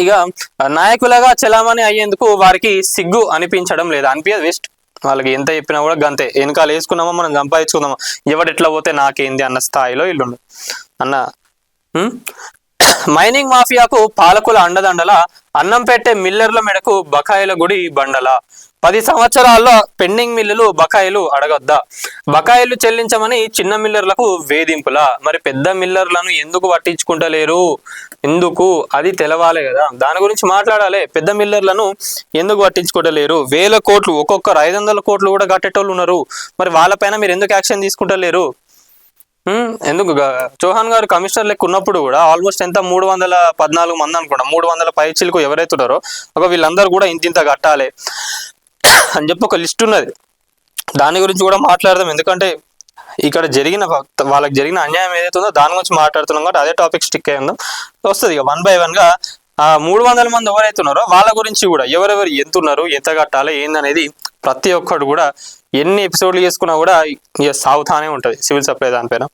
ఇక నాయకులుగా చలామణి అయ్యేందుకు వారికి సిగ్గు అనిపించడం లేదా, అనిపించదు, వేస్ట్. వాళ్ళకి ఎంత చెప్పినా కూడా గంతే, వెనకాల వేసుకున్నామా మనం సంపాదించుకుందామా, ఎవడెట్లా పోతే నాకేంది అన్న స్థాయిలో ఇల్లు అన్న. మైనింగ్ మాఫియాకు పాలకుల అండదండల, అన్నం పెట్టే మిల్లర్ల మెడకు బకాయిల గుడి బండల. 10 సంవత్సరాల్లో పెండింగ్ మిల్లులు బకాయిలు అడగొద్దా, బకాయిలు చెల్లించమని చిన్న మిల్లర్లకు వేధింపులా. మరి పెద్ద మిల్లర్లను ఎందుకు పట్టించుకుంటలేరు, ఎందుకు అది తెలవాలి కదా, దాని గురించి మాట్లాడాలి. పెద్ద మిల్లర్లను ఎందుకు పట్టించుకుంటలేరు, 1000 కోట్లు ఒక్కొక్కరు 500 కోట్లు కూడా కట్టేటోళ్ళు ఉన్నారు, మరి వాళ్ళపైన మీరు ఎందుకు యాక్షన్ తీసుకుంటలేరు? ఎందుకు చౌహాన్ గారు కమిషనర్ లెక్క ఉన్నప్పుడు కూడా ఆల్మోస్ట్ ఎంత 314 మంది అనుకుంటా, 300 పైచీలకు ఎవరైతున్నారో ఒక వీళ్ళందరూ కూడా ఇంత కట్టాలి అని చెప్పి ఒక లిస్ట్ ఉన్నది. దాని గురించి కూడా మాట్లాడదాం, ఎందుకంటే ఇక్కడ వాళ్ళకి జరిగిన అన్యాయం ఏదైతే ఉందో దాని గురించి మాట్లాడుతున్నాం కాబట్టి అదే టాపిక్ స్టిక్ అయి ఉందాం. వస్తుంది ఇక 1 by 1 గా 300 మంది ఎవరైతున్నారో వాళ్ళ గురించి కూడా ఎవరెవరు ఎంత ఉన్నారు, ఎంత కట్టాలి ఏందనేది ప్రతి ఒక్కడు కూడా ఎన్ని ఎపిసోడ్లు చేసుకున్నా కూడా ఇక సాగుతానే ఉంటుంది సివిల్ సప్లై దానిపైన.